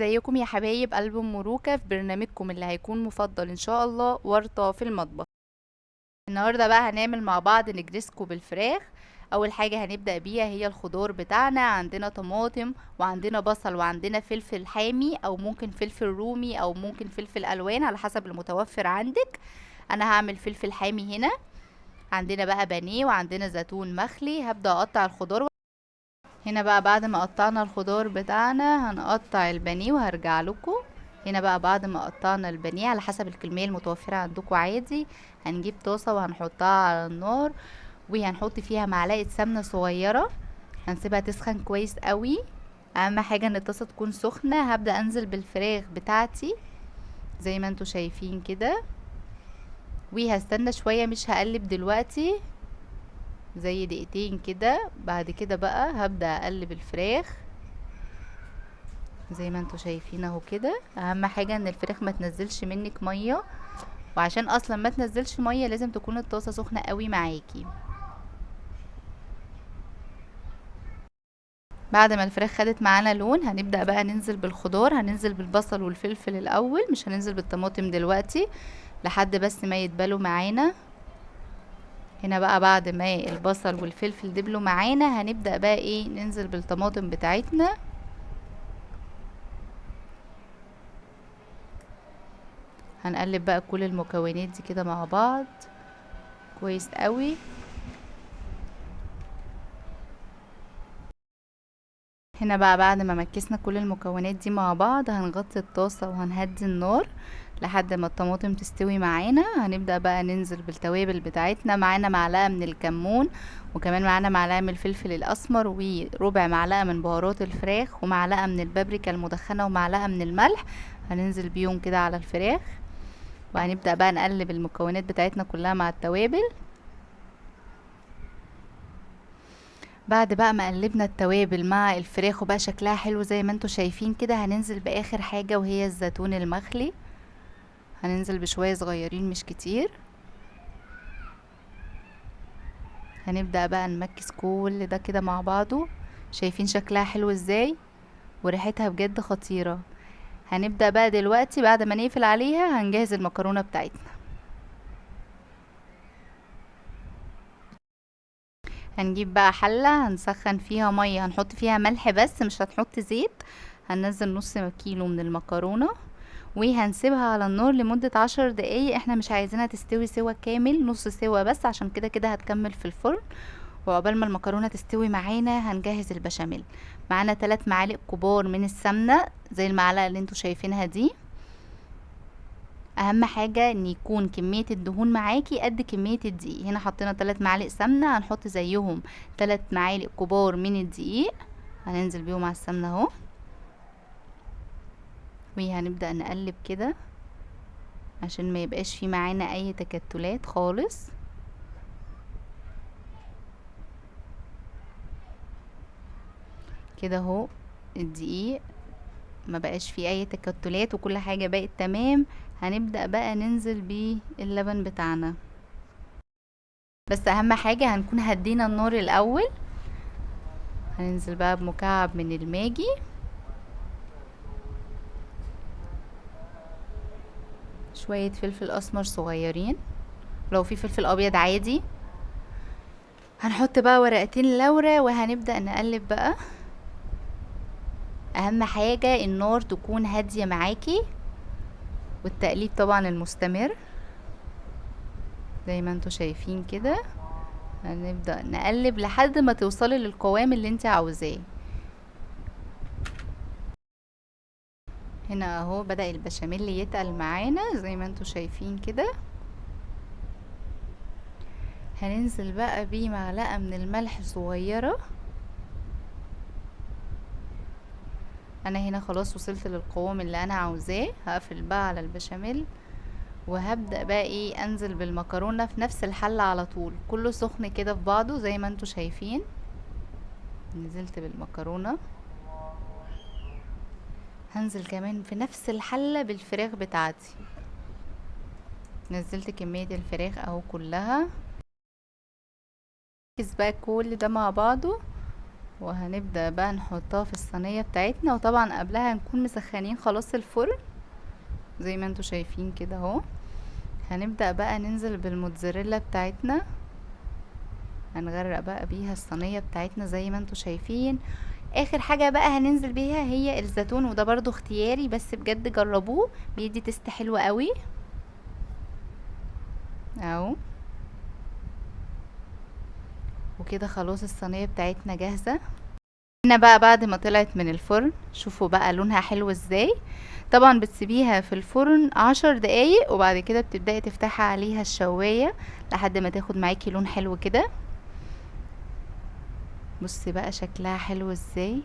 ازيكم يا حبايب قلب ام مروكه في برنامجكم اللي هيكون مفضل ان شاء الله، ورطه في المطبخ. النهارده بقى هنعمل مع بعض نجرسكو بالفراخ. اول حاجه هنبدا بيها هي الخضار بتاعنا. عندنا طماطم وعندنا بصل وعندنا فلفل حامي او ممكن فلفل رومي او ممكن فلفل الوان على حسب المتوفر عندك. انا هعمل فلفل حامي هنا. عندنا بقى بانيه وعندنا زيتون مخلي. هبدا اقطع الخضار هنا بقى. بعد ما قطعنا الخضار بتاعنا هنقطع البانيه وهرجع لكم. هنا بقى بعد ما قطعنا البانيه على حسب الكمية المتوفرة عندكم عادي، هنجيب طاسة وهنحطها على النار وهنحط فيها معلقة سمنة صغيرة. هنسيبها تسخن كويس قوي. اهم حاجة ان الطاسة تكون سخنة. هبدأ انزل بالفراخ بتاعتي زي ما انتوا شايفين كده، وهستنى شوية مش هقلب دلوقتي، زي دقيقتين كده. بعد كده بقى هبدأ اقلب الفراخ زي ما انتوا شايفين اهو كده. اهم حاجة ان الفراخ ما تنزلش منك مية، وعشان اصلا ما تنزلش مية لازم تكون الطاسة سخنة قوي معاكي. بعد ما الفراخ خدت معانا لون هنبدأ بقى ننزل بالخضار. هننزل بالبصل والفلفل الاول، مش هننزل بالطماطم دلوقتي لحد بس ما يدبلوا معانا. هنا بقى بعد ما البصل والفلفل دبلوا معانا هنبدأ بقى ايه ننزل بالطماطم بتاعتنا. هنقلب بقى كل المكونات دي كده مع بعض كويس قوي. هنا بقى بعد ما مكسنا كل المكونات دي مع بعض هنغطي الطاسة وهنهدي النار لحد ما الطماطم تستوي معانا. هنبدأ بقى ننزل بالتوابل بتاعتنا. معانا معلقة من الكمون، وكمان معانا معلقة من الفلفل الأسمر، وربع معلقة من بهارات الفراخ، ومعلقة من البابريكا المدخنة، ومعلقة من الملح. هننزل بيهم كده على الفراخ، وهنبدأ بقى نقلب المكونات بتاعتنا كلها مع التوابل. بعد بقى ما قلبنا التوابل مع الفراخ وبقى شكلها حلو زي ما انتوا شايفين كده، هننزل باخر حاجة وهي الزيتون المخلي. هننزل بشوية صغيرين مش كتير. هنبدأ بقى نمكس كل ده كده مع بعضه. شايفين شكلها حلو ازاي وريحتها بجد خطيرة. هنبدأ بقى دلوقتي بعد ما نقفل عليها هنجهز المكرونة بتاعتنا. هنجيب بقى حلة هنسخن فيها مية، هنحط فيها ملح بس مش هنحط زيت. هننزل نص كيلو من المكرونة وهنسيبها على النار لمدة 10 دقايق. احنا مش عايزينها تستوي سوا كامل، نص سوا بس، عشان كده كده هتكمل في الفرن. وعقبال ما المكرونة تستوي معانا هنجهز البشاميل. معانا 3 معالق كبار من السمنة زي المعلقة اللي انتوا شايفينها دي. اهم حاجة ان يكون كمية الدهون معاكي قد كمية الدقيق. هنا حطينا 3 معالق سمنة، هنحط زيهم 3 معالق كبار من الدقيق. هننزل بيهم على السمنة اهو، وهنبدأ نقلب كده عشان ما يبقاش في معانا اي تكتلات خالص. كده اهو الدقيق ما بقاش فيه اي تكتلات وكل حاجة بقت تمام. هنبدأ بقى ننزل باللبن بتاعنا، بس اهم حاجة هنكون هدينا النار الاول. هننزل بقى بمكعب من الماجي، شوية فلفل اسمر صغيرين، لو في فلفل ابيض عادي. هنحط بقى ورقتين لورا وهنبدأ نقلب بقى. اهم حاجة النار تكون هادية معاكي، والتقليب طبعا المستمر زي ما انتوا شايفين كده. هنبدأ نقلب لحد ما توصلي للقوام اللي انت عاوزاه. هنا اهو بدأ البشاميل يتقل معانا زي ما انتوا شايفين كده. هننزل بقى بيه معلقة من الملح صغيرة. انا هنا خلاص وصلت للقوام اللي انا عاوزاه. هقفل بقى على البشاميل وهبدأ بقى ايه انزل بالمكرونة في نفس الحلة على طول، كله سخن كده في بعضه زي ما انتوا شايفين. نزلت بالمكرونة، هنزل كمان في نفس الحلة بالفراخ بتاعتي. نزلت كمية الفراخ اهو كلها. بقى كل ده مع بعضه وهنبدأ بقى نحطها في الصينية بتاعتنا، وطبعا قبلها نكون مسخنين خلاص الفرن زي ما انتوا شايفين كده اهو. هنبدأ بقى ننزل بالموتزاريلا بتاعتنا، هنغرق بقى بيها الصينية بتاعتنا زي ما انتوا شايفين. اخر حاجة بقى هننزل بيها هي الزيتون، وده برضو اختياري بس بجد جربوه، بيدي تست حلوة قوي اهو. وكده خلاص الصينية بتاعتنا جاهزة. هنا بقى بعد ما طلعت من الفرن شوفوا بقى لونها حلو ازاي. طبعا بتسيبيها في الفرن 10 دقايق، وبعد كده بتبدأي تفتحي عليها الشواية لحد ما تاخد معاكي لون حلو كده. بصي بقى شكلها حلو ازاي،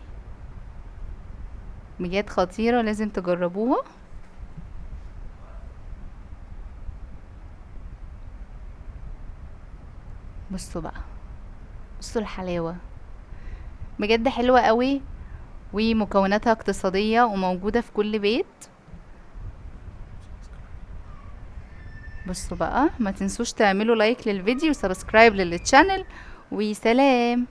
بجد خطيرة، لازم تجربوها. بصوا بقى، بصوا الحلاوة، بجد حلوة قوي، ومكوناتها اقتصادية وموجودة في كل بيت. بصوا بقى، ما تنسوش تعملوا لايك للفيديو وسبسكرايب للتشانل، وسلام.